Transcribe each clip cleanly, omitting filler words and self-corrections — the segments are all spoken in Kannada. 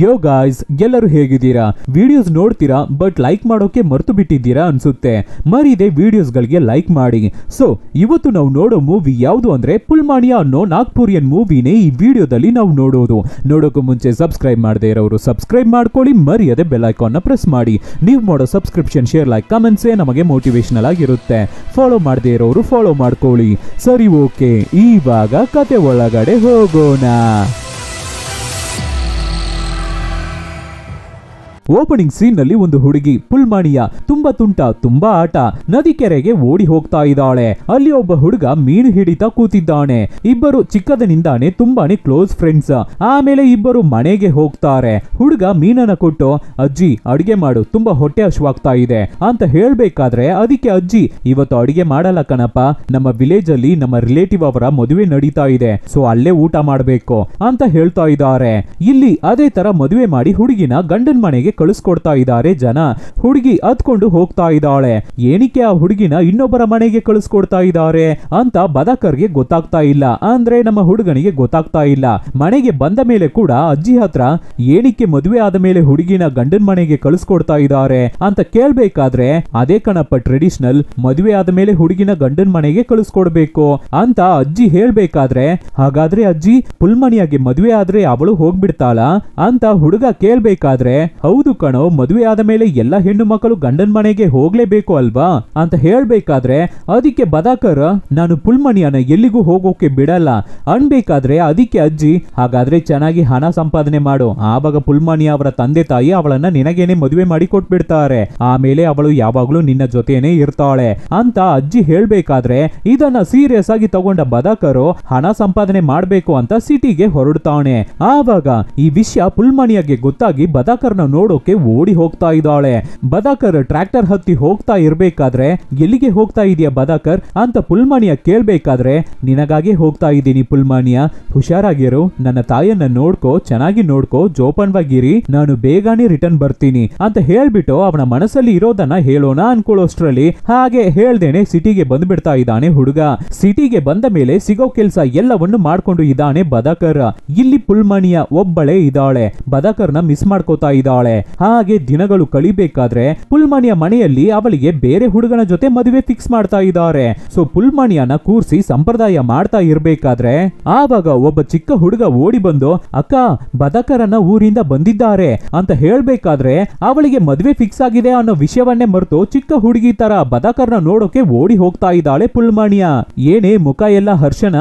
ಯೋ ಗಾಯ್ಸ್, ಎಲ್ಲರೂ ಹೇಗಿದ್ದೀರಾ? ವಿಡಿಯೋಸ್ ನೋಡ್ತೀರಾ ಬಟ್ ಲೈಕ್ ಮಾಡೋಕೆ ಮರ್ತು ಬಿಟ್ಟಿದ್ದೀರಾ ಅನ್ಸುತ್ತೆ. ಮರಿದೆ ವಿಡಿಯೋಸ್ಗಳಿಗೆ ಲೈಕ್ ಮಾಡಿ. ಸೊ ಇವತ್ತು ನಾವು ನೋಡೋ ಮೂವಿ ಯಾವುದು ಅಂದ್ರೆ ಪುಲ್ಮಾನಿಯಾ ಅನ್ನೋ ನಾಗ್ಪುರಿಯನ್ ಮೂವಿನೇ ಈ ವಿಡಿಯೋದಲ್ಲಿ ನಾವು ನೋಡೋದು. ನೋಡೋಕೆ ಮುಂಚೆ ಸಬ್ಸ್ಕ್ರೈಬ್ ಮಾಡದೇ ಇರೋರು ಸಬ್ಸ್ಕ್ರೈಬ್ ಮಾಡ್ಕೊಳ್ಳಿ, ಮರಿಯದೆ ಬೆಲ್ ಐಕಾನ್ ನ ಪ್ರೆಸ್ ಮಾಡಿ. ನೀವು ಮಾಡೋ ಸಬ್ಸ್ಕ್ರಿಪ್ಷನ್, ಶೇರ್, ಲೈಕ್, ಕಮೆಂಟ್ಸೇ ನಮಗೆ ಮೋಟಿವೇಶನಲ್ ಆಗಿರುತ್ತೆ. ಫಾಲೋ ಮಾಡದೇ ಇರೋರು ಫಾಲೋ ಮಾಡ್ಕೊಳ್ಳಿ. ಸರಿ, ಓಕೆ, ಇವಾಗ ಕತೆ ಒಳಗಡೆ ಹೋಗೋಣ. ಓಪನಿಂಗ್ ಸೀನ್ ನಲ್ಲಿ ಒಂದು ಹುಡುಗಿ ಪುಲ್ಮಾನಿಯಾ ತುಂಬಾ ತುಂಟ, ತುಂಬಾ ಆಟ, ನದಿ ಕೆರೆಗೆ ಓಡಿ ಹೋಗ್ತಾ ಇದ್ದಾಳೆ. ಅಲ್ಲಿ ಒಬ್ಬ ಹುಡುಗ ಮೀನು ಹಿಡಿತಾ ಕೂತಿದ್ದಾನೆ. ಇಬ್ಬರು ಚಿಕ್ಕದನಿಂದಾನೆ ತುಂಬಾನೇ ಕ್ಲೋಸ್ ಫ್ರೆಂಡ್ಸ್. ಆಮೇಲೆ ಇಬ್ಬರು ಮನೆಗೆ ಹೋಗ್ತಾರೆ. ಹುಡುಗ ಮೀನನ್ನ ಕೊಟ್ಟು, ಅಜ್ಜಿ ಅಡಿಗೆ ಮಾಡು, ತುಂಬಾ ಹೊಟ್ಟೆ ಹಶ್ವಾಗ್ತಾ ಇದೆ ಅಂತ ಹೇಳ್ಬೇಕಾದ್ರೆ ಅದಕ್ಕೆ ಅಜ್ಜಿ, ಇವತ್ತು ಅಡಿಗೆ ಮಾಡಲ್ಲ ಕಣಪ್ಪ, ನಮ್ಮ ವಿಲೇಜ್ ಅಲ್ಲಿ ನಮ್ಮ ರಿಲೇಟಿವ್ ಅವರ ಮದುವೆ ನಡೀತಾ ಇದೆ, ಸೊ ಅಲ್ಲೇ ಊಟ ಮಾಡ್ಬೇಕು ಅಂತ ಹೇಳ್ತಾ ಇದ್ದಾರೆ. ಇಲ್ಲಿ ಅದೇ ತರ ಮದುವೆ ಮಾಡಿ ಹುಡುಗಿನ ಗಂಡನ್ ಮನೆಗೆ ಕಳಿಸ್ಕೊಡ್ತಾ ಇದ್ದಾರೆ ಜನ. ಹುಡುಗಿ ಹತ್ಕೊಂಡು ಹೋಗ್ತಾ ಇದ್ದಾಳೆ. ಏನಕ್ಕೆ ಆ ಹುಡುಗಿನ ಇನ್ನೊಬ್ಬರ ಮನೆಗೆ ಕಳಿಸ್ಕೊಡ್ತಾ ಇದ್ದಾರೆ ಅಂತ ಬದಾಕರ್ಗೆ ಗೊತ್ತಾಗ್ತಾ ಇಲ್ಲ, ಅಂದ್ರೆ ನಮ್ಮ ಹುಡುಗನಿಗೆ ಗೊತ್ತಾಗ್ತಾ ಇಲ್ಲ. ಮನೆಗೆ ಬಂದ ಮೇಲೆ ಕೂಡ ಅಜ್ಜಿ ಹತ್ರ ಏನಕ್ಕೆ ಮದುವೆ ಆದ ಮೇಲೆ ಹುಡುಗಿನ ಗಂಡನ ಮನೆಗೆ ಕಳಿಸ್ಕೊಡ್ತಾ ಇದ್ದಾರೆ ಅಂತ ಕೇಳ್ಬೇಕಾದ್ರೆ, ಅದೇ ಕಣಪ್ಪ ಟ್ರೆಡಿಷನಲ್, ಮದುವೆ ಆದ ಮೇಲೆ ಹುಡುಗಿನ ಗಂಡನ ಮನೆಗೆ ಕಳಿಸ್ಕೊಡ್ಬೇಕು ಅಂತ ಅಜ್ಜಿ ಹೇಳ್ಬೇಕಾದ್ರೆ, ಹಾಗಾದ್ರೆ ಅಜ್ಜಿ ಪುಲ್ಮಾನಿಯಾಗೆ ಮದುವೆ ಆದ್ರೆ ಅವಳು ಹೋಗ್ಬಿಡ್ತಾಳ ಅಂತ ಹುಡುಗ ಕೇಳ್ಬೇಕಾದ್ರೆ, ಹೌದು ಕಣೋ, ಮದುವೆ ಆದ ಮೇಲೆ ಎಲ್ಲ ಹೆಣ್ಣು ಮಕ್ಕಳು ಗಂಡನ ಮನೆಗೆ ಹೋಗ್ಲೇಬೇಕು ಅಲ್ವಾ ಅಂತ ಹೇಳ್ಬೇಕಾದ್ರೆ ಅದಕ್ಕೆ ಬದಾಕರ್, ನಾನು ಪುಲ್ಮಾನಿಯಾನ ಎಲ್ಲಿಗೂ ಹೋಗೋಕೆ ಬಿಡಲ್ಲ ಅನ್ಬೇಕಾದ್ರೆ ಅದಕ್ಕೆ ಅಜ್ಜಿ, ಹಾಗಾದ್ರೆ ಚೆನ್ನಾಗಿ ಹಣ ಸಂಪಾದನೆ ಮಾಡು, ಆವಾಗ ಪುಲ್ಮಾನಿಯಾ ಅವರ ತಂದೆ ತಾಯಿ ಅವಳನ್ನ ನಿನಗೇನೆ ಮದುವೆ ಮಾಡಿ ಕೊಟ್ಬಿಡ್ತಾರೆ, ಆಮೇಲೆ ಅವಳು ಯಾವಾಗ್ಲೂ ನಿನ್ನ ಜೊತೆನೆ ಇರ್ತಾಳೆ ಅಂತ ಅಜ್ಜಿ ಹೇಳ್ಬೇಕಾದ್ರೆ ಇದನ್ನ ಸೀರಿಯಸ್ ಆಗಿ ತಗೊಂಡ ಬದಾಕರು ಹಣ ಸಂಪಾದನೆ ಮಾಡ್ಬೇಕು ಅಂತ ಸಿಟಿಗೆ ಹೊರಡ್ತಾನೆ. ಆವಾಗ ಈ ವಿಷಯ ಪುಲ್ಮಾನಿಯಾಗೆ ಗೊತ್ತಾಗಿ ಬದಾಕರ್ನ ನೋಡೋಕೆ ಓಡಿ ಹೋಗ್ತಾ ಇದ್ದಾಳೆ. ಬದಾಕರ್ ಟ್ರ್ಯಾಕ್ಟರ್ ಹತ್ತಿ ಹೋಗ್ತಾ ಇರ್ಬೇಕಾದ್ರೆ, ಎಲ್ಲಿಗೆ ಹೋಗ್ತಾ ಇದೆಯಾ ಬದಾಕರ್ ಅಂತ ಪುಲ್ಮಾನಿಯಾ ಕೇಳ್ಬೇಕಾದ್ರೆ, ನಿನಗಾಗಿ ಹೋಗ್ತಾ ಇದ್ದೀನಿ ಪುಲ್ಮಾನಿಯಾ, ಹುಷಾರಾಗಿರು, ನನ್ನ ತಾಯಿಯನ್ನ ನೋಡ್ಕೋ, ಚೆನ್ನಾಗಿ ನೋಡ್ಕೋ, ಜೋಪಾನವಾಗಿರಿ, ನಾನು ಬೇಗನೆ ರಿಟರ್ನ್ ಬರ್ತೀನಿ ಅಂತ ಹೇಳ್ಬಿಟ್ಟು ಅವನ ಮನಸ್ಸಲ್ಲಿ ಇರೋದನ್ನ ಹೇಳೋಣ ಅನ್ಕೊಳ್ಳೋಷ್ಟ್ರಲ್ಲಿ ಹಾಗೆ ಹೇಳ್ದೇನೆ ಸಿಟಿಗೆ ಬಂದ್ಬಿಡ್ತಾ ಇದ್ದಾನೆ ಹುಡುಗ. ಸಿಟಿಗೆ ಬಂದ ಮೇಲೆ ಸಿಗೋ ಕೆಲ್ಸ ಎಲ್ಲವನ್ನು ಮಾಡ್ಕೊಂಡು ಇದ್ದಾನೆ ಬದಾಕರ್. ಇಲ್ಲಿ ಪುಲ್ಮಾನಿಯಾ ಒಬ್ಬಳೇ ಇದ್ದಾಳೆ, ಬದಾಕರ್ನ ಮಿಸ್ ಮಾಡ್ಕೋತಾ ಇದ್ದಾಳೆ. ಹಾಗೆ ದಿನಗಳು ಕಳಿಬೇಕಾದ್ರೆ ಪುಲ್ಮಾನಿಯಾ ಮನೆಯಲ್ಲಿ ಅವಳಿಗೆ ಬೇರೆ ಹುಡುಗನ ಜೊತೆ ಮದುವೆ ಫಿಕ್ಸ್ ಮಾಡ್ತಾ ಇದ್ದಾರೆ. ಸೊ ಪುಲ್ಮಾನಿಯಾನ ಕೂರ್ಸಿ ಸಂಪ್ರದಾಯ ಮಾಡ್ತಾ ಇರ್ಬೇಕಾದ್ರೆ ಆವಾಗ ಒಬ್ಬ ಚಿಕ್ಕ ಹುಡುಗ ಓಡಿ ಬಂದು, ಅಕ್ಕ ಬದಾಕರನ್ನ ಊರಿಂದ ಬಂದಿದ್ದಾರೆ ಅಂತ ಹೇಳ್ಬೇಕಾದ್ರೆ ಅವಳಿಗೆ ಮದುವೆ ಫಿಕ್ಸ್ ಆಗಿದೆ ಅನ್ನೋ ವಿಷಯವನ್ನೇ ಮರೆತು ಚಿಕ್ಕ ಹುಡುಗಿ ತರ ಬದಾಕರ್ನ ನೋಡೋಕೆ ಓಡಿ ಹೋಗ್ತಾ ಇದ್ದಾಳೆ ಪುಲ್ಮಾನಿಯಾ. ಏನೇ ಮುಖ ಎಲ್ಲ ಹರ್ಷನ,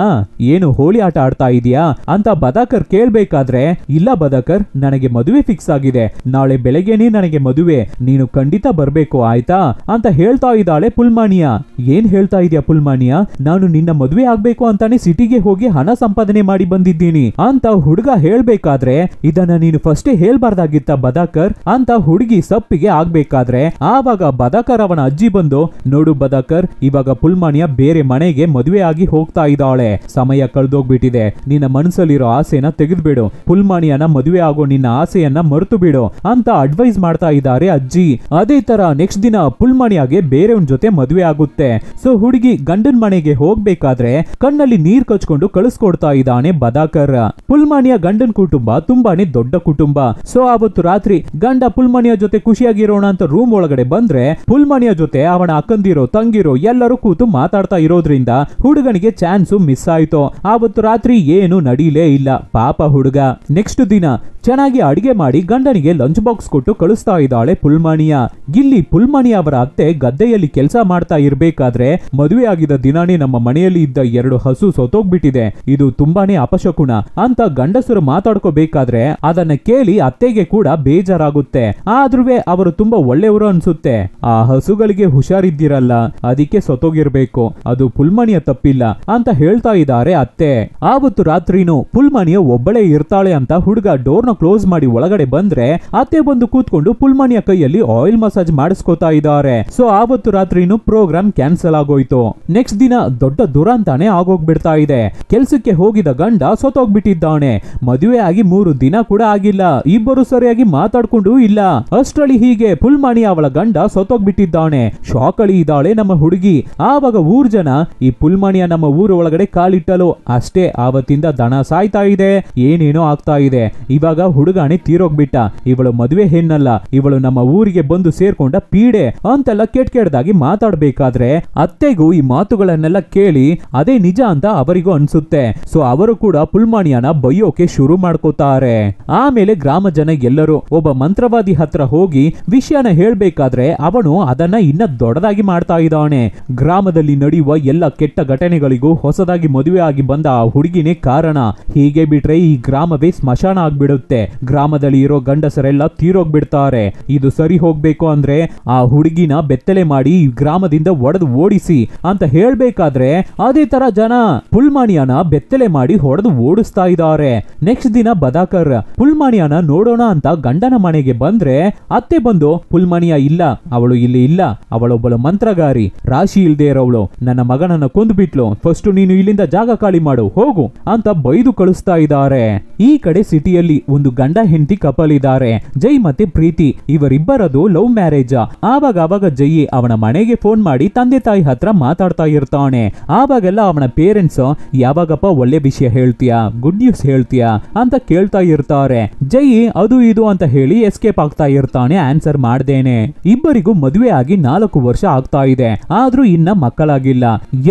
ಏನು ಹೋಳಿ ಆಟ ಆಡ್ತಾ ಇದೀಯಾ ಅಂತ ಬದಾಕರ್ ಕೇಳ್ಬೇಕಾದ್ರೆ, ಇಲ್ಲ ಬದಾಕರ್, ನನಗೆ ಮದುವೆ ಫಿಕ್ಸ್ ಆಗಿದೆ, ನಾಳೆ ಬೆಳಗ್ಗೆನೇ ನನಗೆ ಮದುವೆ, ನೀನು ಖಂಡಿತ ಬರ್ಬೇಕು ಆಯ್ತಾ ಅಂತ ಹೇಳ್ತಾ ಇದ್ದಾಳೆ ಪುಲ್ಮಾನಿಯಾ. ಏನ್ ಹೇಳ್ತಾ ಇದೀಯಾ ಪುಲ್ಮಾನಿಯಾ, ನಾನು ನಿನ್ನ ಮದುವೆ ಆಗ್ಬೇಕು ಅಂತಾನೆ ಸಿಟಿಗೆ ಹೋಗಿ ಹಣ ಸಂಪಾದನೆ ಮಾಡಿ ಬಂದಿದ್ದೀನಿ ಅಂತ ಹುಡುಗ ಹೇಳ್ಬೇಕಾದ್ರೆ, ಇದನ್ನ ನೀನು ಫಸ್ಟೇ ಹೇಳ್ಬಾರ್ದಾಗಿತ್ತ ಬದಾಕರ್ ಅಂತ ಹುಡುಗಿ ಸಪ್ಪಿಗೆ ಆಗ್ಬೇಕಾದ್ರೆ ಆವಾಗ ಬದಾಕರ್ ಅವನ ಅಜ್ಜಿ ಬಂದು, ನೋಡು ಬದಾಕರ್, ಇವಾಗ ಪುಲ್ಮಾನಿಯಾ ಬೇರೆ ಮನೆಗೆ ಮದುವೆ ಆಗಿ ಹೋಗ್ತಾ ಇದ್ದಾಳೆ, ಸಮಯ ಕಳೆದೋಗ್ಬಿಟ್ಟಿದೆ, ನಿನ್ನ ಮನಸ್ಸಲ್ಲಿರೋ ಆಸೆನ ತೆಗೆದ್ಬಿಡು, ಪುಲ್ಮಾನಿಯಾನ ಮದುವೆ ಆಗೋ ನಿನ್ನ ಆಸೆಯನ್ನ ಮರೆತು ಬಿಡು ಅಂತ ಅಡ್ವೈಸ್ ಮಾಡ್ತಾ ಇದ್ದಾರೆ ಅಜ್ಜಿ. ಅದೇ ತರ ನೆಕ್ಸ್ಟ್ ದಿನ ಪುಲ್ಮಾನಿಯಾಗೆ ಬೇರೆಯವನ್ ಜೊತೆ ಮದುವೆ ಆಗುತ್ತೆ. ಸೊ ಹುಡುಗಿ ಗಂಡನ್ ಮನೆಗೆ ಹೋಗ್ಬೇಕಾದ್ರೆ ಕಣ್ಣಲ್ಲಿ ನೀರ್ ಕಚ್ಕೊಂಡು ಕಳಿಸ್ಕೊಡ್ತಾ ಇದ್ದಾನೆ ಬದಾಕರ್. ಪುಲ್ಮಾನಿಯಾ ಗಂಡನ್ ಕುಟುಂಬ ತುಂಬಾನೇ ದೊಡ್ಡ ಕುಟುಂಬ. ಸೊ ಅವತ್ತು ರಾತ್ರಿ ಗಂಡ ಪುಲ್ಮಾನಿಯಾ ಜೊತೆ ಖುಷಿಯಾಗಿರೋಣ ಅಂತ ರೂಮ್ ಒಳಗಡೆ ಬಂದ್ರೆ ಪುಲ್ಮಾನಿಯಾ ಜೊತೆ ಅವನ ಅಕ್ಕಂದಿರೋ ತಂಗಿರೋ ಎಲ್ಲರೂ ಕೂತು ಮಾತಾಡ್ತಾ ಇರೋದ್ರಿಂದ ಹುಡುಗನಿಗೆ ಚಾನ್ಸ್ ಮಿಸ್ ಆಯ್ತು. ಅವತ್ತು ರಾತ್ರಿ ಏನು ನಡೀಲೇ ಇಲ್ಲ ಪಾಪ ಹುಡುಗ. ನೆಕ್ಸ್ಟ್ ದಿನ ಚೆನ್ನಾಗಿ ಅಡಿಗೆ ಮಾಡಿ ಗಂಡನಿಗೆ ಲಂಚ್ ಬಾಕ್ಸ್ ಕೊಟ್ಟು ಕಳಿಸ್ತಾ ಇದ್ದಾಳೆ ಪುಲ್ಮಾನಿಯಾ. ಇಲ್ಲಿ ಪುಲ್ಮಾನಿಯಾ ಅವರ ಅತ್ತೆ ಗದ್ದೆಯಲ್ಲಿ ಕೆಲಸ ಮಾಡ್ತಾ ಇರ್ಬೇಕಾದ್ರೆ, ಮದುವೆ ಆಗಿದ್ದ ದಿನಾನೇ ನಮ್ಮ ಮನೆಯಲ್ಲಿ ಇದ್ದ 2 ಹಸು ಸೊತೋಗ್ಬಿಟ್ಟಿದೆ, ಇದು ತುಂಬಾನೇ ಅಪಶಕುನ ಅಂತ ಗಂಡಸರು ಮಾತಾಡ್ಕೋಬೇಕಾದ್ರೆ ಅದನ್ನ ಕೇಳಿ ಅತ್ತೆಗೆ ಕೂಡ ಬೇಜಾರಾಗುತ್ತೆ. ಆದ್ರೂ ಅವರು ತುಂಬಾ ಒಳ್ಳೆಯವರು ಅನ್ಸುತ್ತೆ, ಆ ಹಸುಗಳಿಗೆ ಹುಷಾರಿದ್ದಿರಲ್ಲ ಅದಕ್ಕೆ ಸೊತೋಗಿರ್ಬೇಕು, ಅದು ಪುಲ್ಮಾನಿಯಾ ತಪ್ಪಿಲ್ಲ ಅಂತ ಹೇಳ್ತಾ ಇದ್ದಾರೆ ಅತ್ತೆ. ಆವತ್ತು ರಾತ್ರಿನೂ ಪುಲ್ಮಾನಿಯಾ ಒಬ್ಬಳೇ ಇರ್ತಾಳೆ ಅಂತ ಹುಡುಗ ಡೋರ್ನ ಕ್ಲೋಸ್ ಮಾಡಿ ಒಳಗಡೆ ಬಂದ್ರೆ ಅತ್ತೆ ಬಂದು ಕೂತ್ಕೊಂಡು ಪುಲ್ಮಾನಿಯ ಕೈಯಲ್ಲಿ ಆಯಿಲ್ ಮಸಾಜ್ ಮಾಡಿಸ್ಕೋತಾ ಇದ್ದಾರೆ. ಸೊ ಆವತ್ತು ರಾತ್ರಿನೂ ಪ್ರೋಗ್ರಾಮ್ ಕ್ಯಾನ್ಸಲ್ ಆಗೋಯ್ತು. ನೆಕ್ಸ್ಟ್ ದಿನ ದೊಡ್ಡ ದುರಂತಾನೆ ಆಗೋಗ್ಬಿಡ್ತಾ ಇದೆ. ಕೆಲ್ಸಕ್ಕೆ ಹೋಗಿದ ಗಂಡ ಸತ್ತೋಗ್ಬಿಟ್ಟಿದ್ದಾನೆ. ಮದುವೆ ಆಗಿ 3 ದಿನ ಕೂಡ ಆಗಿಲ್ಲ. ಇಬ್ಬರು ಸರಿಯಾಗಿ ಮಾತಾಡ್ಕೊಂಡು ಇಲ್ಲ. ಅಷ್ಟರಲ್ಲಿ ಹೀಗೆ ಪುಲ್ಮಾನಿ ಅವಳ ಗಂಡ ಸತ್ತೋಗ್ಬಿಟ್ಟಿದ್ದಾನೆ. ಶಾಕಳಿ ಇದ್ದಾಳೆ ನಮ್ಮ ಹುಡುಗಿ. ಆವಾಗ ಊರ್ ಜನ ಈ ಪುಲ್ಮಾನಿಯ ನಮ್ಮ ಊರ ಒಳಗಡೆ ಕಾಲಿಟ್ಟಲು ಅಷ್ಟೇ ಆವತ್ತಿಂದ ದನ ಸಾಯ್ತಾ ಇದೆ, ಏನೇನೋ ಆಗ್ತಾ ಇದೆ. ಇವಾಗ ಹುಡುಗಾಣೆ ತೀರೋಗ್ಬಿಟ್ಟ. ಇವಳು ಮದುವೆ ಹೆಣ್ಣಲ್ಲ, ಇವಳು ನಮ್ಮ ಊರಿಗೆ ಬಂದು ಸೇರ್ಕೊಂಡ ಪೀಡೆ ಅಂತೆಲ್ಲ ಕೆಟ್ಟದಾಗಿ ಮಾತಾಡ್ಬೇಕಾದ್ರೆ ಅತ್ತೆಗೂ ಈ ಮಾತುಗಳನ್ನೆಲ್ಲ ಕೇಳಿ ಅದೇ ನಿಜ ಅಂತ ಅವರಿಗೂ ಅನ್ಸುತ್ತೆ. ಸೊ ಅವರು ಕೂಡ ಪುಲ್ಮಾನಿಯನ ಬೈಯೋಕೆ ಶುರು ಮಾಡ್ಕೋತಾರೆ. ಆಮೇಲೆ ಗ್ರಾಮ ಜನ ಎಲ್ಲರೂ ಒಬ್ಬ ಮಂತ್ರವಾದಿ ಹತ್ರ ಹೋಗಿ ವಿಷಯನ ಹೇಳ್ಬೇಕಾದ್ರೆ ಅವನು ಅದನ್ನ ಇನ್ನ ದೊಡ್ಡದಾಗಿ ಮಾಡ್ತಾ ಇದ್ದಾನೆ. ಗ್ರಾಮದಲ್ಲಿ ನಡೆಯುವ ಎಲ್ಲ ಕೆಟ್ಟ ಘಟನೆಗಳಿಗೂ ಹೊಸದಾಗಿ ಮದುವೆ ಆಗಿ ಬಂದ ಆ ಹುಡುಗಿನೇ ಕಾರಣ. ಹೀಗೆ ಬಿಟ್ರೆ ಈ ಗ್ರಾಮವೇ ಸ್ಮಶಾನ ಆಗ್ಬಿಡುತ್ತೆ. ಗ್ರಾಮದಲ್ಲಿ ಇರೋ ಗಂಡಸರೆಲ್ಲ ತೀರೋಗ್ಬಿಡ್ತಾರೆ. ಇದು ಸರಿ ಹೋಗ್ಬೇಕು ಅಂದ್ರೆ ಆ ಹುಡುಗಿನ ಬೆತ್ತಲೆ ಮಾಡಿ ಈ ಗ್ರಾಮದಿಂದ ಒಡೆದು ಓಡಿಸಿ ಅಂತ ಹೇಳ್ಬೇಕಾದ್ರೆ ಅದೇ ತರ ಜನ ಪುಲ್ಮಾನಿಯನ ಬೆತ್ತಲೆ ಮಾಡಿ ಹೊಡೆದು ಓಡಿಸ್ತಾ ಇದ್ದಾರೆ. ನೆಕ್ಸ್ಟ್ ದಿನ ಬದಾಕರ್ ಪುಲ್ಮಾನಿಯನ ನೋಡೋಣ ಅಂತ ಗಂಡನ ಮನೆಗೆ ಬಂದ್ರೆ ಅತ್ತೆ ಬಂದು ಪುಲ್ಮಾನಿಯ ಇಲ್ಲ, ಅವಳು ಇಲ್ಲಿ ಇಲ್ಲ, ಅವಳೊಬ್ಬಳು ಮಂತ್ರಗಾರಿ, ರಾಶಿ ಇಲ್ದೇ ಇರೋವಳು, ನನ್ನ ಮಗನನ್ನ ಕೊಂದ್ಬಿಟ್ಲು, ಫಸ್ಟ್ ನೀನು ಇಲ್ಲಿಂದ ಜಾಗ ಖಾಲಿ ಮಾಡು ಹೋಗು ಅಂತ ಬೈದು ಕಳಿಸ್ತಾ ಇದ್ದಾರೆ. ಈ ಕಡೆ ಸಿಟಿಯಲ್ಲಿ ಒಂದು ಗಂಡ ಹೆಂಡತಿ ಕಪಲ್ ಇದ್ದಾರೆ, ಜೈ ಮತ್ತೆ ಪ್ರೀತಿ. ಇವರಿಬ್ಬರದು ಲವ್ ಮ್ಯಾರೇಜ್. ಆವಾಗ ಜೈ ಅವನ ಮನೆಗೆ ಫೋನ್ ಮಾಡಿ ತಂದೆ ತಾಯಿ ಹತ್ರ ಮಾತಾಡ್ತಾ ಇರ್ತಾನೆ. ಆವಾಗೆಲ್ಲ ಅವನ ಪೇರೆಂಟ್ಸ್ ಯಾವಾಗಪ್ಪ ಒಳ್ಳೆ ವಿಷಯ ಹೇಳ್ತೀಯಾ, ಗುಡ್ ನ್ಯೂಸ್ ಹೇಳ್ತೀಯಾ ಅಂತ ಕೇಳ್ತಾ ಇರ್ತಾರೆ. ಜೈ ಅದು ಇದು ಅಂತ ಹೇಳಿ ಎಸ್ಕೇಪ್ ಆಗ್ತಾ ಇರ್ತಾನೆ ಆನ್ಸರ್ ಮಾಡ್ದೇನೆ. ಇಬ್ಬರಿಗೂ ಮದುವೆ ಆಗಿ 4 ವರ್ಷ ಆಗ್ತಾ ಇದೆ. ಆದ್ರೂ ಇನ್ನ ಮಕ್ಕಳಾಗಿಲ್ಲ.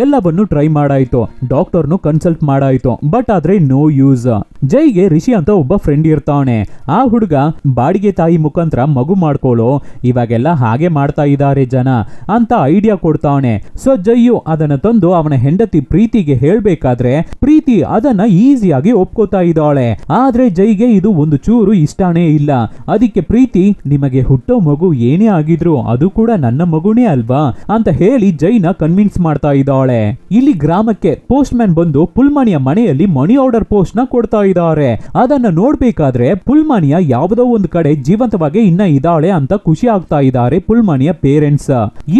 ಎಲ್ಲವನ್ನು ಟ್ರೈ ಮಾಡಾಯ್ತು, ಡಾಕ್ಟರ್ನು ಕನ್ಸಲ್ಟ್ ಮಾಡಾಯ್ತು, ಬಟ್ ಆದ್ರೆ ನೋ ಯೂಸ್. ಜೈಗೆ ರಿಷಿ ಅಂತ ಒಬ್ಬ ಫ್ರೆಂಡ್ ಇರ್ತಾನೆ. ಆ ಹುಡುಗ ಬಾಡಿಗೆ ತಾಯಿ ಮುಖಾಂತರ ಮಗು ಮಾಡ್ಕೊಳ್ಳೋ, ಇವಾಗೆಲ್ಲ ಹಾಗೆ ಮಾಡ್ತಾ ಇದ್ದಾರೆ ಜನ ಅಂತ ಐಡಿಯಾ ಕೊಡ್ತಾನೆ. ಸೊ ಜೈಯು ಅದನ್ನ ತಂದು ಅವನ ಹೆಂಡತಿ ಪ್ರೀತಿಗೆ ಹೇಳ್ಬೇಕಾದ್ರೆ ಪ್ರೀತಿ ಅದನ್ನ ಈಸಿಯಾಗಿ ಒಪ್ಕೋತಾ ಇದ್ದಾಳೆ. ಆದ್ರೆ ಜೈಗೆ ಇದು ಒಂದು ಚೂರು ಇಷ್ಟಾನೇ ಇಲ್ಲ. ಅದಕ್ಕೆ ಪ್ರೀತಿ ನಿಮಗೆ ಹುಟ್ಟೋ ಮಗು ಏನೇ ಆಗಿದ್ರು ಅದು ಕೂಡ ನನ್ನ ಮಗುನೇ ಅಲ್ವಾ ಅಂತ ಹೇಳಿ ಜೈನ ಕನ್ವಿನ್ಸ್ ಮಾಡ್ತಾ ಇದ್ದಾಳೆ. ಇಲ್ಲಿ ಗ್ರಾಮಕ್ಕೆ ಪೋಸ್ಟ್ ಮ್ಯಾನ್ ಬಂದು ಪುಲ್ಮಾನಿಯ ಮನೆಯಲ್ಲಿ ಮನಿ ಆರ್ಡರ್ ಪೋಸ್ಟ್ ನ ಕೊಡ್ತಾ ಇದ್ದಾರೆ. ಅದನ್ನ ನೋಡ್ಬೇಕಾದ್ರೆ ಪುಲ್ಮಾನಿಯ ಯಾವುದೋ ಒಂದು ಕಡೆ ಜೀವಂತವಾಗಿ ಇನ್ನ ಇದ್ದಾಳೆ ಅಂತ ಖುಷಿ ಆಗ್ತಾ ಇದ್ದಾರೆ ಪುಲ್ಮಾನಿಯ ಪೇರೆಂಟ್ಸ್.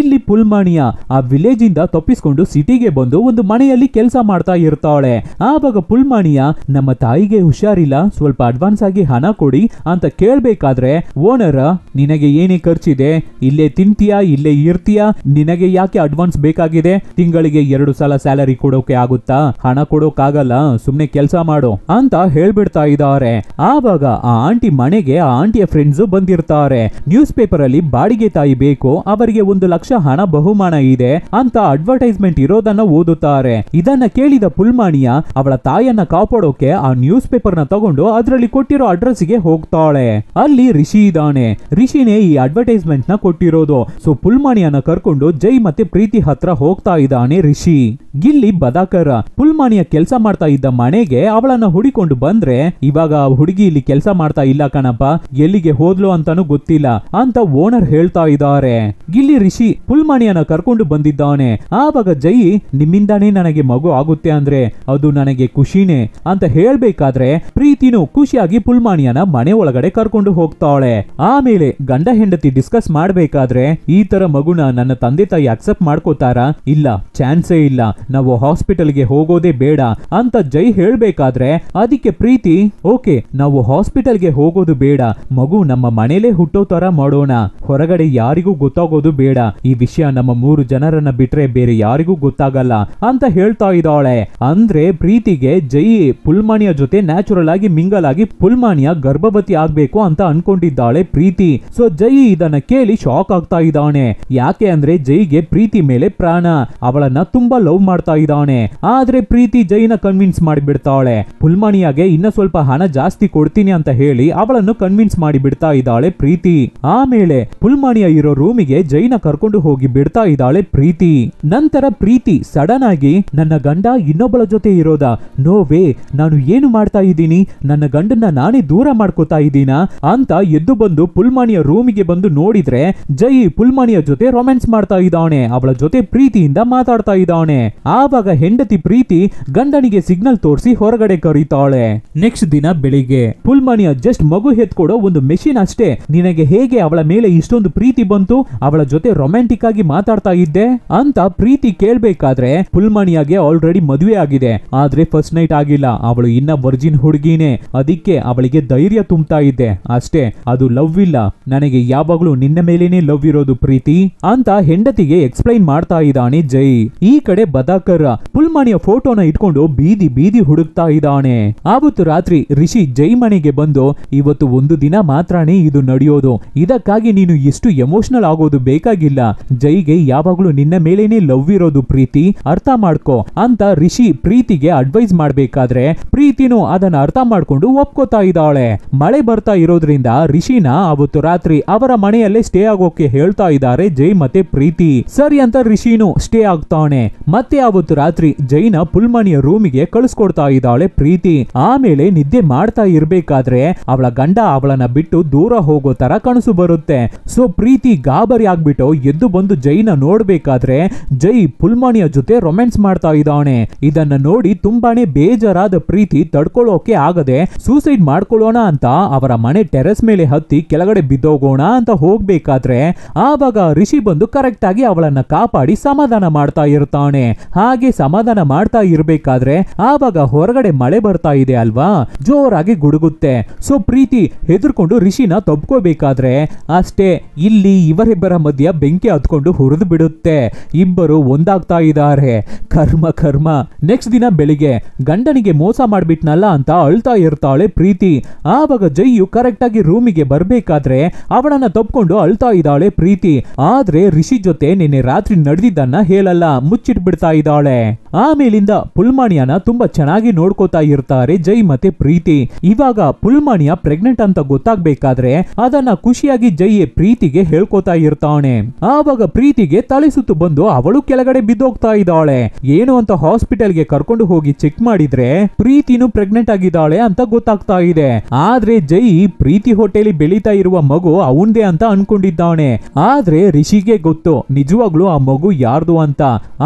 ಇಲ್ಲಿ ಪುಲ್ಮಾನಿಯ ಆ ವಿಲೇಜ್ ಇಂದ ತಪ್ಪಿಸ್ಕೊಂಡು ಸಿಟಿಗೆ ಬಂದು ಒಂದು ಮನೆಯಲ್ಲಿ ಕೆಲಸ ಮಾಡ್ತಾ ಇರ್ತಾಳೆ. ಆವಾಗ ಪುಲ್ಮಾನಿಯ ನಮ್ಮ ತಾಯಿಗೆ ಹುಷಾರಿಲ್ಲ, ಸ್ವಲ್ಪ ಅಡ್ವಾನ್ಸ್ ಆಗಿ ಹಣ ಕೊಡಿ ಅಂತ ಕೇಳ್ಬೇಕಾದ್ರೆ ಓನರ್ ನಿನಗೆ ಏನೇ ಖರ್ಚಿದೆ, ಇಲ್ಲೇ ತಿಂತೀಯಾ, ಇಲ್ಲೇ ಇರ್ತೀಯಾ, ನಿನಗೆ ಯಾಕೆ ಅಡ್ವಾನ್ಸ್ ಬೇಕಾಗಿದೆ, ತಿಂಗಳಿಗೆ 2 ಸಲ ಸ್ಯಾಲರಿ ಕೊಡೋಕೆ ಆಗುತ್ತಾ, ಹಣ ಕೊಡೋಕಾಗಲ್ಲ, ಸುಮ್ನೆ ಕೆಲಸ ಮಾಡು ಅಂತ ಹೇಳ್ಬಿಡ್ತಾ ಇದ್ದಾರೆ. ಆವಾಗ ಆ ಆಂಟಿ ಮನೆಗೆ ಆ ಆಂಟಿಯ ಫ್ರೆಂಡ್ಸ್ ಬಂದಿರ್ತಾರೆ. ನ್ಯೂಸ್ ಪೇಪರ್ ಅಲ್ಲಿ ಬಾಡಿಗೆ ತಾಯಿ ಬೇಕು, ಅವರಿಗೆ 1 ಲಕ್ಷ ಹಣ ಬಹುಮಾನ ಇದೆ ಅಂತ ಅಡ್ವರ್ಟೈಸ್ಮೆಂಟ್ ಇರೋದನ್ನ ಓದುತ್ತಾರೆ. ಇದನ್ನ ಕೇಳಿದ ಪುಲ್ಮಾನಿಯ ಅವಳ ತಾಯಿಯನ್ನ ಕಾಪಾಡೋಕೆ ಆ ನ್ಯೂಸ್ ಪೇಪರ್ ನ ತಗೊಂಡು ಅದರಲ್ಲಿ ಕೊಟ್ಟಿರೋ ಅಡ್ರೆಸ್ ಗೆ ಹೋಗ್ತಾಳೆ. ಅಲ್ಲಿ ರಿಷಿ ಇದ್ದಾನೆ. ರಿಷಿನೇ ಈ ಅಡ್ವರ್ಟೈಸ್ಮೆಂಟ್ ನ ಕೊಟ್ಟಿರೋದು. ಸೊ ಪುಲ್ಮಾನಿಯನ್ನ ಕರ್ಕೊಂಡು ಜೈ ಮತ್ತೆ ಪ್ರೀತಿ ಹತ್ರ ಹೋಗ್ತಾ ಇದ್ದಾನೆ ರಿಷಿ. ಗಿಲ್ಲಿ ಬದಾಕರ ಪುಲ್ಮಾನಿಯ ಕೆಲಸ ಮಾಡ್ತಾ ಇದ್ದ ಮನೆಗೆ ಅವಳನ್ನ ಹುಡಿಕೊಂಡು ಬಂದ್ರೆ ಇವಾಗ ಹುಡುಗಿ ಇಲ್ಲಿ ಕೆಲಸ ಮಾಡ್ತಾ ಇಲ್ಲ ಕಣಪ್ಪ, ಎಲ್ಲಿಗೆ ಹೋದ್ಲು ಅಂತಾನು ಗೊತ್ತಿಲ್ಲ ಅಂತ ಓನರ್ ಹೇಳ್ತಾ ಇದ್ದಾರೆ. ಗಿಲ್ಲಿ ರಿಷಿ ಪುಲ್ಮಾನಿಯನ್ನ ಕರ್ಕೊಂಡು ಬಂದಿದ್ದಾನೆ. ಆವಾಗ ಜೈ ನಿಮ್ಮಿಂದಾನೇ ನನಗೆ ಮಗು ಆಗುತ್ತೆ ಅಂದ್ರೆ ಅದು ನನಗೆ ಖುಷಿನೇ ಅಂತ ಹೇಳ್ಬೇಕಾದ್ರೆ ಪ್ರೀತಿನೂ ಖುಷಿಯಾಗಿ ಪುಲ್ಮಾನಿಯನ ಮನೆ ಒಳಗಡೆ ಕರ್ಕೊಂಡು ಹೋಗ್ತಾಳೆ. ಆಮೇಲೆ ಗಂಡ ಹೆಂಡತಿ ಡಿಸ್ಕಸ್ ಮಾಡ್ಬೇಕಾದ್ರೆ ಈ ತರ ಮಗುನ ನನ್ನ ತಂದೆ ತಾಯಿ ಅಕ್ಸೆಪ್ಟ್ ಮಾಡ್ಕೋತಾರಾ, ಇಲ್ಲ ಚಾನ್ಸೇ ಇಲ್ಲ, ನಾವು ಹಾಸ್ಪಿಟಲ್ಗೆ ಹೋಗೋದೇ ಬೇಡ ಅಂತ ಜೈ ಹೇಳ್ಬೇಕಾದ್ರೆ ಅದಕ್ಕೆ ಪ್ರೀತಿ ಓಕೆ ನಾವು ಹಾಸ್ಪಿಟಲ್ಗೆ ಹೋಗೋದು ಬೇಡ, ಮಗು ನಮ್ಮ ಮನೇಲೆ ಹುಟ್ಟೋ ತರ ಮಾಡೋಣ, ಹೊರಗಡೆ ಯಾರಿಗೂ ಗೊತ್ತಾಗೋದು ಬೇಡ, ಈ ವಿಷಯ ನಮ್ಮ 3 ಜನರನ್ನ ಬಿಟ್ರೆ ಬೇರೆ ಯಾರಿಗೂ ಗೊತ್ತಾಗಲ್ಲ ಅಂತ ಹೇಳ್ತಾ ಇದ್ದಾಳೆ. ಅಂದ್ರೆ ಪ್ರೀತಿಗೆ ಜೈ ಪುಲ್ಮಾನಿಯ ಜೊತೆ ನ್ಯಾಚುರಲ್ ಆಗಿ ಮಿಂಗಲ್ ಆಗಿ ಪುಲ್ಮಾನಿಯ ಗರ್ಭವತಿ ಆಗ್ಬೇಕು ಅಂತ ಅನ್ಕೊಂಡಿದ್ದಾಳೆ ಪ್ರೀತಿ. ಸೊ ಜೈ ಇದನ್ನ ಕೇಳಿ ಶಾಕ್ ಆಗ್ತಾ ಇದ್ದಾನೆ. ಯಾಕೆ ಅಂದ್ರೆ ಜೈಗೆ ಪ್ರೀತಿ ಮೇಲೆ ಪ್ರಾಣ, ಅವಳನ್ನ ತುಂಬಾ ಲವ್ ಮಾಡ್ತಾ ಇದ್ದಾನೆ. ಆದ್ರೆ ಪ್ರೀತಿ ಜೈನ ಕನ್ವಿನ್ಸ್ ಮಾಡಿಬಿಡ್ತಾಳೆ. ಪುಲ್ಮಾನಿಯಾಗೆ ಇನ್ನ ಸ್ವಲ್ಪ ಹಣ ಜಾಸ್ತಿ ಕೊಡ್ತೀನಿ ಅಂತ ಹೇಳಿ ಅವಳನ್ನು ಕನ್ವಿನ್ಸ್ ಮಾಡಿ ಬಿಡ್ತಾ ಇದ್ದಾಳೆ ಪ್ರೀತಿ. ಆಮೇಲೆ ಪುಲ್ಮಾನಿಯ ಇರೋ ರೂಮಿಗೆ ಜೈನ ಕರ್ಕೊಂಡು ಹೋಗಿ ಬಿಡ್ತಾ ಇದ್ದಾಳೆ ಪ್ರೀತಿ. ನಂತರ ಪ್ರೀತಿ ಸಡನ್ ಆಗಿ ನನ್ನ ಗಂಡ ಇನ್ನೊಬ್ಬಳ ಜೊತೆ ಇರೋದಾ, ನೋ ವೇ, ನಾನು ಏನು ಮಾಡ್ತಾ ಇದ್ದೀನಿ, ನನ್ನ ಗಂಡನ್ನ ನಾನೇ ದೂರ ಮಾಡ್ಕೋತಾ ಇದ್ದೀನಾ ಅಂತ ಎದ್ದು ಬಂದು ಪುಲ್ಮಾನಿಯ ರೂಮಿಗೆ ಬಂದು ನೋಡಿದ್ರೆ ಜೈ ಪುಲ್ಮಾನಿಯ ಜೊತೆ ರೊಮ್ಯಾನ್ಸ್ ಮಾಡ್ತಾ ಇದ್ದಾನೆ, ಅವಳ ಜೊತೆ ಪ್ರೀತಿಯಿಂದ ಮಾತಾಡ್ತಾ ಇದ್ದಾನೆ. ಆವಾಗ ಹೆಂಡತಿ ಪ್ರೀತಿ ಗಂಡನಿಗೆ ಸಿಗ್ನಲ್ ತೋರಿಸಿ ಹೊರಗಡೆ ಕರೀತಾಳೆ. ನೆಕ್ಸ್ಟ್ ದಿನ ಬೆಳಿಗ್ಗೆ ಪುಲ್ಮಾನಿಯ ಜಸ್ಟ್ ಮಗು ಹೆತ್ಕೊಡೋ ಒಂದು ಮೆಷಿನ್ ಅಷ್ಟೇ. ನಿನಗೆ ಹೇಗೆ ಅವಳ ಮೇಲೆ ಇಷ್ಟೊಂದು ಪ್ರೀತಿ ಬಂತು, ಅವಳ ಜೊತೆ ರೊಮ್ಯಾಂಟಿಕ್ ಆಗಿ ಮಾತಾಡ್ತಾ ಇದ್ದೆ ಅಂತ ಪ್ರೀತಿ ಕೇಳ್ಬೇಕಾದ್ರೆ ಪುಲ್ಮಾನಿಯಾಗೆ ಆಲ್ರೆಡಿ ಮದುವೆ ಆಗಿದೆ, ಆದ್ರೆ ಫಸ್ಟ್ ನೈಟ್ ಆಗಿಲ್ಲ. ಅವಳು ಇನ್ನ ವರ್ಜಿನ್ ಹುಡುಗಿನೇ, ಅದಕ್ಕೆ ಅವಳಿಗೆ ಧೈರ್ಯ ತುಂಬ್ತಾ ಇದ್ದೆ ಅಷ್ಟೇ, ಅದು ಲವ್ ಇಲ್ಲ. ನನಗೆ ಯಾವಾಗ್ಲೂ ನಿನ್ನ ಮೇಲೇನೆ ಲವ್ ಇರೋದು ಪ್ರೀತಿ ಅಂತ ಹೆಂಡತಿಗೆ ಎಕ್ಸ್ಪ್ಲೈನ್ ಮಾಡ್ತಾ ಇದ್ದಾನೆ ಜೈ. ಈ ಕಡೆ ಬದಾಕರ್ ಪುಲ್ಮಾನಿಯ ಫೋಟೋನ ಇಟ್ಕೊಂಡು ಬೀದಿ ಬೀದಿ ಹುಡುಕ್ತಾ ಇದ್ದಾನೆ. ಆವತ್ತು ರಾತ್ರಿ ರಿಷಿ ಜೈ ಮನೆಗೆ ಬಂದು, ಇವತ್ತು ಒಂದು ದಿನ ಮಾತ್ರನೇ ಇದು ನಡೆಯೋದು, ಇದಕ್ಕಾಗಿ ನೀನು ಎಷ್ಟು ಎಮೋಷನಲ್ ಆಗೋದು ಬೇಕಾಗಿಲ್ಲ. ಜೈಗೆ ಯಾವಾಗ್ಲೂ ನಿನ್ನ ಮೇಲೇನೆ ಲವ್ ಇರೋದು ಪ್ರೀತಿ, ಅರ್ಥ ಮಾಡ್ಕೋ ಅಂತ ರಿಷಿ ಪ್ರೀತಿಗೆ ಅಡ್ವೈಸ್ ಮಾಡ್ಬೇಕಾದ್ರೆ ಪ್ರೀತಿನೂ ಅದನ್ನ ಅರ್ಥ ಮಾಡ್ಕೊಂಡು ಒಪ್ಕೋತಾ ಇದ್ದಾಳೆ. ಮಳೆ ಬರ್ತಾ ಇರೋದ್ರಿಂದ ರಿಷಿನ ಅವತ್ತು ರಾತ್ರಿ ಅವರ ಮನೆಯಲ್ಲೇ ಸ್ಟೇ ಆಗೋಕೆ ಹೇಳ್ತಾ ಇದ್ದಾರೆ ಜೈ ಮತ್ತೆ ಪ್ರೀತಿ. ಸರಿ ಅಂತ ರಿಷಿನು ಸ್ಟೇ ಆಗ್ತಾನೆ. ಮತ್ತೆ ಅವತ್ತು ರಾತ್ರಿ ಜೈನ ಪುಲ್ಮಾನಿಯ ರೂಮಿಗೆ ಕಳಿಸ್ಕೊಡ್ತಾ ಇದ್ದಾಳೆ ಪ್ರೀತಿ. ಆಮೇಲೆ ನಿದ್ದೆ ಮಾಡ್ತಾ ಇರ್ಬೇಕಾದ್ರೆ ಅವಳ ಗಂಡ ಅವಳನ್ನ ಬಿಟ್ಟು ದೂರ ಹೋಗೋ ತರ ಕನಸು ಬರುತ್ತೆ. ಸೊ ಪ್ರೀತಿ ಗಾಬರಿ ಆಗ್ಬಿಟ್ಟು ಎದ್ದು ಬಂದು ಜೈನ ನೋಡ್ಬೇಕಾದ್ರೆ ಜೈ ಪುಲ್ಮಾನಿಯ ಜೊತೆ ರೊಮ್ಯಾನ್ಸ್ ಮಾಡ್ತಾ ಇದ್ದಾನೆ. ಇದನ್ನ ನೋಡಿ ತುಂಬಾನೇ ಬೇಜಾರಾದ ಪ್ರೀತಿ ತಡ್ಕೊಳ್ಳೋಕೆ ಆಗದೆ ಸೂಸೈಡ್ ಮಾಡ್ಕೊಳ್ಳೋಣ ಅಂತ ಅವರ ಮನೆ ಟೆರೆಸ್ ಮೇಲೆ ಹತ್ತಿ ಕೆಳಗಡೆ ಬಿದ್ದೋಗೋಣ ಅಂತ ಹೋಗ್ಬೇಕಾದ್ರೆ ಆವಾಗ ರಿಷಿ ಬಂದು ಕರೆಕ್ಟ್ ಆಗಿ ಅವಳನ್ನ ಕಾಪಾಡಿ ಸಮಾಧಾನ ಮಾಡ್ತಾ ಇರ್ತಾನೆ. ಹಾಗೆ ಸಮಾಧಾನ ಮಾಡ್ತಾ ಇರ್ಬೇಕಾದ್ರೆ ಆವಾಗ ಹೊರಗಡೆ ಮಳೆ ಬರ್ತಾ ಇದೆ ಅಲ್ವಾ, ಜೋರಾಗಿ ಗುಡುಗುತ್ತೆ. ಸೊ ಪ್ರೀತಿ ಹೆದರ್ಕೊಂಡು ರಿಷಿನ ತಬ್ಕೋಬೇಕಾದ್ರೆ ಅಷ್ಟೇ ಇಲ್ಲಿ ಇವರಿಬ್ಬರ ಮಧ್ಯ ಬೆಂಕಿ ಹತ್ಕೊಂಡು ಹುರಿದು ಬಿಡುತ್ತೆ. ಇಬ್ಬರು ಒಂದಾಗ್ತಾ ಇದ್ದಾರೆ. ಕರ್ಮ ಕರ್ಮ. ನೆಕ್ಸ್ಟ್ ದಿನ ಬೆಳಿಗ್ಗೆ ಗಂಡನಿಗೆ ಮೋಸ ಮಾಡ್ಬಿಟ್ನಲ್ಲ ಅಂತ ಅಳ್ತಾ ಇರ್ತಾಳೆ ಪ್ರೀತಿ. ಆವಾಗ ಜೈಯು ಕರೆಕ್ಟ್ ಆಗಿ ರೂಮಿಗೆ ಬರ್ಬೇಕಾದ್ರೆ ಅವಳನ್ನ ತಪ್ಕೊಂಡು ಅಳ್ತಾ ಇದ್ದಾಳೆ ಪ್ರೀತಿ. ಆದ್ರೆ ರಿಷಿ ಜೊತೆ ನಿನ್ನೆ ರಾತ್ರಿ ನಡೆದಿದ್ದನ್ನ ಹೇಳಲ್ಲ, ಮುಚ್ಚಿಟ್ಬಿಡ್ತಾ ಇದ್ದಾಳೆ. ಆಮೇಲಿಂದ ಪುಲ್ಮಾನಿಯಾನ ತುಂಬಾ ಚೆನ್ನಾಗಿ ನೋಡ್ಕೋತಾ ಇರ್ತಾರೆ ಜೈ ಮತ್ತೆ ಪ್ರೀತಿ. ಇವಾಗ ಪುಲ್ಮಾನಿಯಾ ಪ್ರೆಗ್ನೆಂಟ್ ಅಂತ ಗೊತ್ತಾಗ್ಬೇಕಾದ್ರೆ ಅದನ್ನ ಖುಷಿಯಾಗಿ ಜೈ ಪ್ರೀತಿಗೆ ಹೇಳ್ಕೋತಾ ಇರ್ತಾನೆ. ಆವಾಗ ಪ್ರೀತಿಗೆ ತಲೆ ಸುತ್ತು ಬಂದು ಅವಳು ಕೆಳಗಡೆ ಬಿದ್ದೋಗ್ತಾ ಇದ್ದಾಳೆ. ಏನು ಅಂತ ಹಾಸ್ಪಿಟಲ್ಗೆ ಕರ್ಕೊಂಡು ಹೋಗಿ ಚೆಕ್ ಮಾಡಿದ್ರೆ ಪ್ರೀತಿನೂ ಪ್ರೆಗ್ನೆಂಟ್ ಆಗಿದ್ದಾಳೆ ಅಂತ ಗೊತ್ತಾಗ್ತಾ ಇದೆ. ಆದ್ರೆ ಜೈ ಪ್ರೀತಿ ಹೊಟ್ಟೆಲಿ ಬೆಳೀತಾ ಇರುವ ಮಗು ಅವಂದೇ ಅಂತ ಅನ್ಕೊಂಡಿದ್ದಾನೆ. ಆದ್ರೆ ರಿಷಿಗೆ ಗೊತ್ತು ನಿಜವಾಗ್ಲೂ ಆ ಮಗು ಯಾರ್ದು ಅಂತ.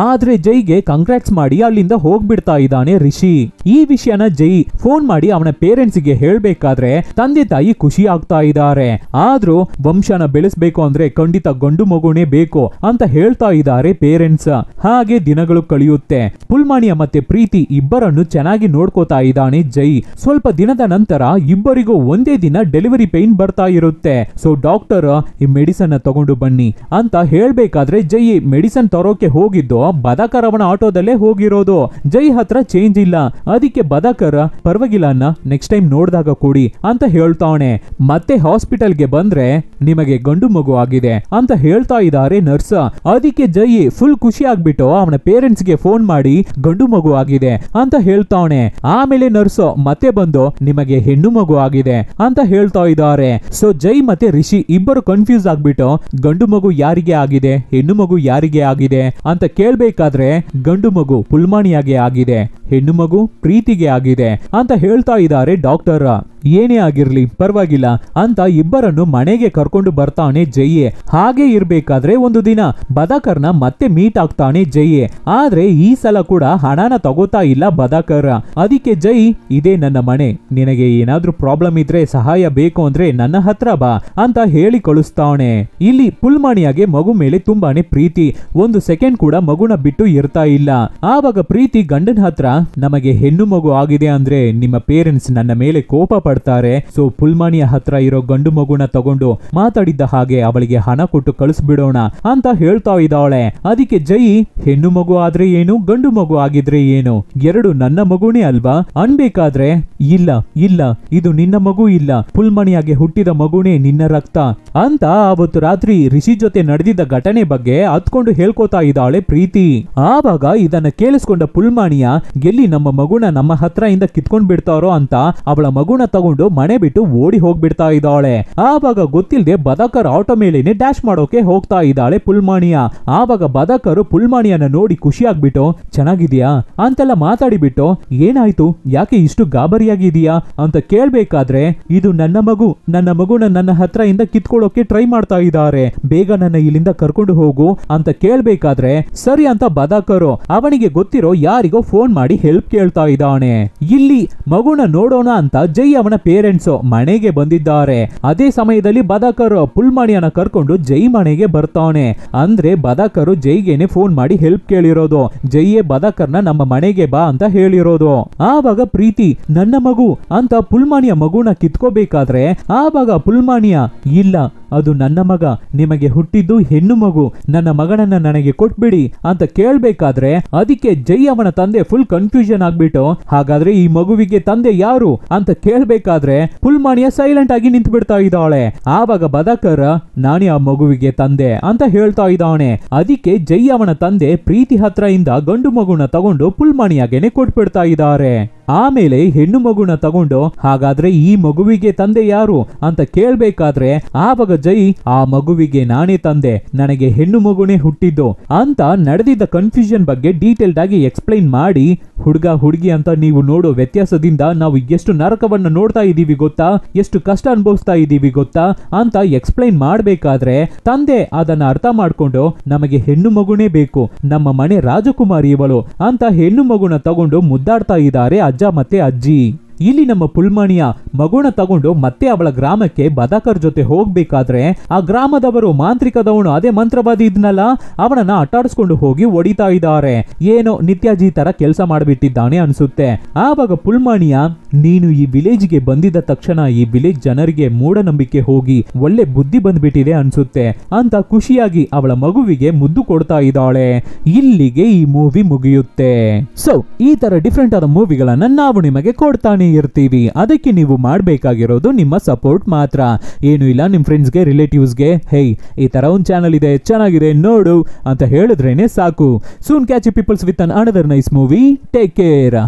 ಆದ್ರೆ ಜೈಗೆ ಕಂಗ್ರಾಟ್ಸ್ ಮಾಡಿ ಅಲ್ಲಿಂದ ಹೋಗ್ಬಿಡ್ತಾ ಇದ್ದಾನೆ ರಿಷಿ. ಈ ವಿಷಯನ ಜೈ ಫೋನ್ ಮಾಡಿ ಅವನ ಪೇರೆಂಟ್ಸ್ ಗೆ ಹೇಳ್ಬೇಕಾದ್ರೆ ತಂದೆ ತಾಯಿ ಖುಷಿ ಆಗ್ತಾ ಇದ್ದಾರೆ. ಆದ್ರೂ ವಂಶನ ಬೆಳೆಸ್ಬೇಕು ಅಂದ್ರೆ ಖಂಡಿತ ಗಂಡು ಮಗುನೇ ಬೇಕು ಅಂತ ಹೇಳ್ತಾ ಇದ್ದಾರೆ ಪೇರೆಂಟ್ಸ್. ಹಾಗೆ ದಿನಗಳು ಕಳೆಯುತ್ತೆ. ಪುಲ್ಮಾನಿಯಾ ಮತ್ತೆ ಪ್ರೀತಿ ಇಬ್ಬರನ್ನು ಚೆನ್ನಾಗಿ ನೋಡ್ಕೋತಾ ಇದ್ದಾನೆ ಜೈ. ಸ್ವಲ್ಪ ದಿನದ ನಂತರ ಇಬ್ಬರಿಗೂ ಒಂದೇ ದಿನ ಡೆಲಿವರಿ ಪೇನ್ ಬರ್ತಾ ಇರುತ್ತೆ. ಸೊ ಡಾಕ್ಟರ್ ಈ ಮೆಡಿಸನ್ ತಗೊಂಡು ಬನ್ನಿ ಅಂತ ಹೇಳ್ಬೇಕಾದ್ರೆ ಜೈ ಮೆಡಿಸನ್ ತರೋಕೆ ಹೋಗಿದ್ದು ಬದಾಕರ್ ಅವನ ಆಟೋದಲ್ಲೇ ಹೋಗಿರೋದು. ಜೈ ಹತ್ರ ಚೇಂಜ್ ಇಲ್ಲ. ಅದಕ್ಕೆ ಬದಾಕರ್ ಪರವಾಗಿಲ್ಲ ಅನ್ನ ನೆಕ್ಸ್ಟ್ ಟೈಮ್ ನೋಡಿದಾಗ ಕೊಡಿ ಅಂತ ಹೇಳ್ತಾನೆ. ಮತ್ತೆ ಹಾಸ್ಪಿಟಲ್ಗೆ ಬಂದ್ರೆ ನಿಮಗೆ ಗಂಡು ಮಗು ಆಗಿದೆ ಅಂತ ಹೇಳ್ತಾ ಇದ್ದಾರೆ ನರ್ಸ್. ಅದಕ್ಕೆ ಜೈ ಫುಲ್ ಖುಷಿ ಆಗ್ಬಿಟ್ಟು ಅವನ ಪೇರೆಂಟ್ಸ್ ಗೆ ಫೋನ್ ಮಾಡಿ ಗಂಡು ಮಗು ಆಗಿದೆ ಅಂತ ಹೇಳ್ತಾನೆ. ಆಮೇಲೆ ನರ್ಸ್ ಮತ್ತೆ ಬಂದು ನಿಮಗೆ ಹೆಣ್ಣು ಮಗು ಆಗಿದೆ ಅಂತ ಹೇಳ್ತಾ ಇದ್ದಾರೆ. ಸೊ ಜೈ ಮತ್ತೆ ರಿಷಿ ಇಬ್ಬರು ಕನ್ಫ್ಯೂಸ್ ಆಗ್ಬಿಟ್ಟು ಗಂಡು ಮಗು ಯಾರಿಗೆ ಆಗಿದೆ ಹೆಣ್ಣು ಮಗು ಯಾರಿಗೆ ಆಗಿದೆ ಅಂತ ಕೇಳ್ಬೇಕಾದ್ರೆ ಗಂಡು ಮಗು ಪುಲ್ಮಾನಿಯಾಗೆ ಆಗಿದೆ, ಹೆಣ್ಣು ಮಗು ಪ್ರೀತಿಗೆ ಆಗಿದೆ ಅಂತ ಹೇಳ್ತಾ ಇದ್ದಾರೆ ಡಾಕ್ಟರ್. ಏನೇ ಆಗಿರ್ಲಿ ಪರವಾಗಿಲ್ಲ ಅಂತ ಇಬ್ಬರನ್ನು ಮನೆಗೆ ಕರ್ಕೊಂಡು ಬರ್ತಾನೆ ಜೈಯೆ. ಹಾಗೆ ಇರ್ಬೇಕಾದ್ರೆ ಒಂದು ದಿನ ಬದಾಕರ್ನ ಮತ್ತೆ ಮೀಟ್ ಆಗ್ತಾನೆ ಜೈಯೆ. ಆದ್ರೆ ಈ ಸಲ ಕೂಡ ಹಣನ ತಗೋತಾ ಇಲ್ಲ ಬದಾಕರ್. ಅದಕ್ಕೆ ಜೈ ಇದೇ ನನ್ನ ಮನೆ, ನಿನಗೆ ಏನಾದ್ರೂ ಪ್ರಾಬ್ಲಮ್ ಇದ್ರೆ ಸಹಾಯ ಬೇಕು ಅಂದ್ರೆ ನನ್ನ ಹತ್ರ ಬಾ ಅಂತ ಹೇಳಿ ಕಳಿಸ್ತಾನೆ. ಇಲ್ಲಿ ಪುಲ್ಮಾನಿಯಾಗೆ ಮಗು ಮೇಲೆ ತುಂಬಾನೇ ಪ್ರೀತಿ, ಒಂದು ಸೆಕೆಂಡ್ ಕೂಡ ಮಗುನ ಬಿಟ್ಟು ಇರ್ತಾ ಇಲ್ಲ. ಆವಾಗ ಪ್ರೀತಿ ಗಂಡನ ಹತ್ರ ನಮಗೆ ಹೆಣ್ಣು ಮಗು ಆಗಿದೆ ಅಂದ್ರೆ ನಿಮ್ಮ ಪೇರೆಂಟ್ಸ್ ನನ್ನ ಮೇಲೆ ಕೋಪ ಪಡ್ತಾರೆ. ಸೊ ಪುಲ್ಮಾನಿಯಾ ಹತ್ರ ಇರೋ ಗಂಡು ಮಗುನ ತಗೊಂಡು ಮಾತಾಡಿದ್ದ ಹಾಗೆ ಅವಳಿಗೆ ಹಣ ಕೊಟ್ಟು ಕಳಿಸ್ಬಿಡೋಣ ಅಂತ ಹೇಳ್ತಾ ಇದ್ದಾಳೆ. ಅದಕ್ಕೆ ಜೈ ಹೆಣ್ಣು ಮಗು ಆದ್ರೆ ಏನು ಗಂಡು ಮಗು ಆಗಿದ್ರೆ ಏನು, ಎರಡು ನನ್ನ ಮಗುನೇ ಅಲ್ವಾ ಅನ್ಬೇಕಾದ್ರೆ ಇಲ್ಲ ಇಲ್ಲ ಇದು ನಿನ್ನ ಮಗು ಇಲ್ಲ, ಪುಲ್ಮಾನಿಯಾಗೆ ಹುಟ್ಟಿದ ಮಗುನೇ ನಿನ್ನ ರಕ್ತ ಅಂತ ಅವತ್ತು ರಾತ್ರಿ ರಿಷಿ ಜೊತೆ ನಡೆದಿದ್ದ ಘಟನೆ ಬಗ್ಗೆ ಹತ್ಕೊಂಡು ಹೇಳ್ಕೋತಾ ಇದ್ದಾಳೆ ಪ್ರೀತಿ. ಆವಾಗ ಇದನ್ನ ಕೇಳಿಸ್ಕೊಂಡ ಪುಲ್ಮಾನಿಯಾ ಗೆಲ್ಲಿ ನಮ್ಮ ಮಗುನ ನಮ್ಮ ಹತ್ರ ಇಂದ ಕಿತ್ಕೊಂಡ್ ಬಿಡ್ತಾರೋ ಅಂತ ಅವಳ ಮಗುನ ತಗೊಂಡು ಮನೆ ಬಿಟ್ಟು ಓಡಿ ಹೋಗ್ಬಿಡ್ತಾ ಇದ್ದಾಳೆ. ಆವಾಗ ಗೊತ್ತಿಲ್ಲದೆ ಬದಾಕರ್ ಆಟೋ ಮೇಲೇನೆ ಡ್ಯಾಶ್ ಮಾಡೋಕೆ ಹೋಗ್ತಾ ಇದ್ದಾಳೆ ಪುಲ್ಮಾನಿಯಾ. ಆವಾಗ ಬದಾಕರ್ ಪುಲ್ಮಾನಿಯಾನ ನೋಡಿ ಖುಷಿ ಆಗ್ಬಿಟ್ಟು ಚೆನ್ನಾಗಿದ್ಯಾ ಅಂತೆಲ್ಲ ಮಾತಾಡಿಬಿಟ್ಟು ಏನಾಯ್ತು ಯಾಕೆ ಇಷ್ಟು ಗಾಬರಿಯಾಗಿದೀಯಾ ಅಂತ ಕೇಳ್ಬೇಕಾದ್ರೆ ಇದು ನನ್ನ ಮಗುನ ನನ್ನ ಹತ್ರದಿಂದ ಕಿತ್ಕೊಳ್ಳೋಕೆ ಟ್ರೈ ಮಾಡ್ತಾ ಇದ್ದಾರೆ, ಬೇಗ ನನ್ನ ಇಲ್ಲಿಂದ ಕರ್ಕೊಂಡು ಹೋಗು ಅಂತ ಕೇಳ್ಬೇಕಾದ್ರೆ ಸರಿ ಅಂತ ಬದಾಕರು ಅವನಿಗೆ ಗೊತ್ತಿರೋ ಯಾರಿಗೋ ಫೋನ್ ಮಾಡಿ ಹೆಲ್ಪ್ ಕೇಳ್ತಾ ಇದ್ದಾನೆ. ಇಲ್ಲಿ ಮಗುನ ನೋಡೋಣ ಅಂತ ಜೈ ಅವನ ಪೇರೆಂಟ್ಸ್ ಮನೆಗೆ ಬಂದಿದ್ದಾರೆ. ಅದೇ ಸಮಯದಲ್ಲಿ ಬದಾಕರ್ ಪುಲ್ಮಾಣಿಯನ್ನ ಕರ್ಕೊಂಡು ಜೈ ಮನೆಗೆ ಬರ್ತಾನೆ. ಅಂದ್ರೆ ಬದಾಕರು ಜೈಗೇನೆ ಫೋನ್ ಮಾಡಿ ಹೆಲ್ಪ್ ಕೇಳಿರೋದು, ಜೈಯೇ ಬದಾಕರ್ನ ನಮ್ಮ ಮನೆಗೆ ಬಾ ಅಂತ ಹೇಳಿರೋದು. ಆವಾಗ ಪ್ರೀತಿ ನನ್ನ ಮಗು ಅಂತ ಪುಲ್ಮಾಣಿಯ ಮಗುನ ಕಿತ್ಕೋಬೇಕಾದ್ರೆ ಆವಾಗ ಪುಲ್ಮಾಣಿಯ ಇಲ್ಲ ಅದು ನನ್ನ ಮಗ, ನಿಮಗೆ ಹುಟ್ಟಿದ್ದು ಹೆಣ್ಣು ಮಗು, ನನ್ನ ಮಗನನ್ನ ನನಗೆ ಕೊಟ್ಬಿಡಿ ಅಂತ ಕೇಳ್ಬೇಕಾದ್ರೆ ಅದಕ್ಕೆ ಜೈ ಅವನ ತಂದೆ ಫುಲ್ ಕನ್ಫ್ಯೂಷನ್ ಆಗ್ಬಿಟ್ಟು ಹಾಗಾದ್ರೆ ಈ ಮಗುವಿಗೆ ತಂದೆ ಯಾರು ಅಂತ ಕೇಳ್ಬೇಕಾದ್ರೆ ಪುಲ್ಮಾಣಿಯ ಸೈಲೆಂಟ್ ಆಗಿ ನಿಂತು ಬಿಡ್ತಾ ಇದ್ದಾಳೆ. ಆವಾಗ ಬದಾಕರ್ ನಾನೇ ಆ ಮಗುವಿಗೆ ತಂದೆ ಅಂತ ಹೇಳ್ತಾ ಇದ್ದಾನೆ. ಅದಕ್ಕೆ ಜೈ ಅವನ ತಂದೆ ಪ್ರೀತಿ ಹತ್ರ ಇಂದ ಗಂಡು ಮಗುನ ತಗೊಂಡು ಪುಲ್ಮಾಣಿಯಾಗೇನೆ ಕೊಟ್ಬಿಡ್ತಾ ಇದ್ದಾರೆ. ಆಮೇಲೆ ಹೆಣ್ಣು ಮಗುನ ತಗೊಂಡು ಹಾಗಾದ್ರೆ ಈ ಮಗುವಿಗೆ ತಂದೆ ಯಾರು ಅಂತ ಕೇಳ್ಬೇಕಾದ್ರೆ ಆವಾಗ ಜೈ ಆ ಮಗುವಿಗೆ ನಾನೇ ತಂದೆ, ನನಗೆ ಹೆಣ್ಣು ಮಗುನೇ ಹುಟ್ಟಿದ್ದು ಅಂತ ನಡೆದಿದ್ದ ಕನ್ಫ್ಯೂಷನ್ ಬಗ್ಗೆ ಡೀಟೇಲ್ಡ್ ಆಗಿ ಎಕ್ಸ್ಪ್ಲೈನ್ ಮಾಡಿ ಹುಡುಗ ಹುಡುಗಿ ಅಂತ ನೀವು ನೋಡೋ ವ್ಯತ್ಯಾಸದಿಂದ ನಾವು ಎಷ್ಟು ನರಕವನ್ನ ನೋಡ್ತಾ ಇದೀವಿ ಗೊತ್ತಾ, ಎಷ್ಟು ಕಷ್ಟ ಅನುಭವಿಸ್ತಾ ಇದೀವಿ ಗೊತ್ತಾ ಅಂತ ಎಕ್ಸ್ಪ್ಲೈನ್ ಮಾಡ್ಬೇಕಾದ್ರೆ ತಂದೆ ಅದನ್ನ ಅರ್ಥ ಮಾಡ್ಕೊಂಡು ನಮಗೆ ಹೆಣ್ಣು ಮಗುನೇ ಬೇಕು, ನಮ್ಮ ಮನೆ ರಾಜಕುಮಾರಿ ಇವಳು ಅಂತ ಹೆಣ್ಣು ಮಗುನ ತಗೊಂಡು ಮುದ್ದಾಡ್ತಾ ಇದ್ದಾರೆ ಅಜ್ಜ ಮತ್ತೆ ಅಜ್ಜಿ. ಇಲ್ಲಿ ನಮ್ಮ ಪುಲ್ಮಾಣಿಯ ಮಗುನ ತಗೊಂಡು ಮತ್ತೆ ಅವಳ ಗ್ರಾಮಕ್ಕೆ ಬದಾಕರ್ ಜೊತೆ ಹೋಗ್ಬೇಕಾದ್ರೆ ಆ ಗ್ರಾಮದವರು ಮಾಂತ್ರಿಕದವನು ಅದೇ ಮಂತ್ರವಾದಿ ಇದ್ನಲ್ಲ ಅವನನ್ನ ಅಟ್ಟಾಡಿಸ್ಕೊಂಡು ಹೋಗಿ ಹೊಡಿತಾ ಇದ್ದಾರೆ. ಏನೋ ನಿತ್ಯಾಜಿ ತರ ಕೆಲಸ ಮಾಡಿಬಿಟ್ಟಿದ್ದಾನೆ ಅನ್ಸುತ್ತೆ. ಆವಾಗ ಪುಲ್ಮಾಣಿಯ ನೀನು ಈ ವಿಲೇಜ್ಗೆ ಬಂದಿದ್ದ ತಕ್ಷಣ ಈ ವಿಲೇಜ್ ಜನರಿಗೆ ಮೂಢನಂಬಿಕೆ ಹೋಗಿ ಒಳ್ಳೆ ಬುದ್ಧಿ ಬಂದ್ಬಿಟ್ಟಿದೆ ಅನ್ಸುತ್ತೆ ಅಂತ ಖುಷಿಯಾಗಿ ಅವಳ ಮಗುವಿಗೆ ಮುದ್ದು ಕೊಡ್ತಾ ಇದ್ದಾಳೆ. ಇಲ್ಲಿಗೆ ಈ ಮೂವಿ ಮುಗಿಯುತ್ತೆ. ಸೊ ಈ ತರ ಡಿಫ್ರೆಂಟ್ ಆದ ಮೂವಿಗಳನ್ನ ನಾವು ನಿಮಗೆ ಕೊಡ್ತಾನೆ ಇರ್ತೀವಿ. ಅದಕ್ಕೆ ನೀವು ಮಾಡಬೇಕಾಗಿರೋದು ನಿಮ್ಮ ಸಪೋರ್ಟ್ ಮಾತ್ರ, ಏನು ಇಲ್ಲ ನಿಮ್ಮ ಫ್ರೆಂಡ್ಸ್ಗೆ ರಿಲೇಟಿವ್ಸ್ಗೆ ಹೇ ಈ ತರ ಒಂದು ಚಾನಲ್ ಇದೆ ಚೆನ್ನಾಗಿದೆ ನೋಡು ಅಂತ ಹೇಳಿದ್ರೇನೆ ಸಾಕು. Soon catch people's with an another nice movie. Take care.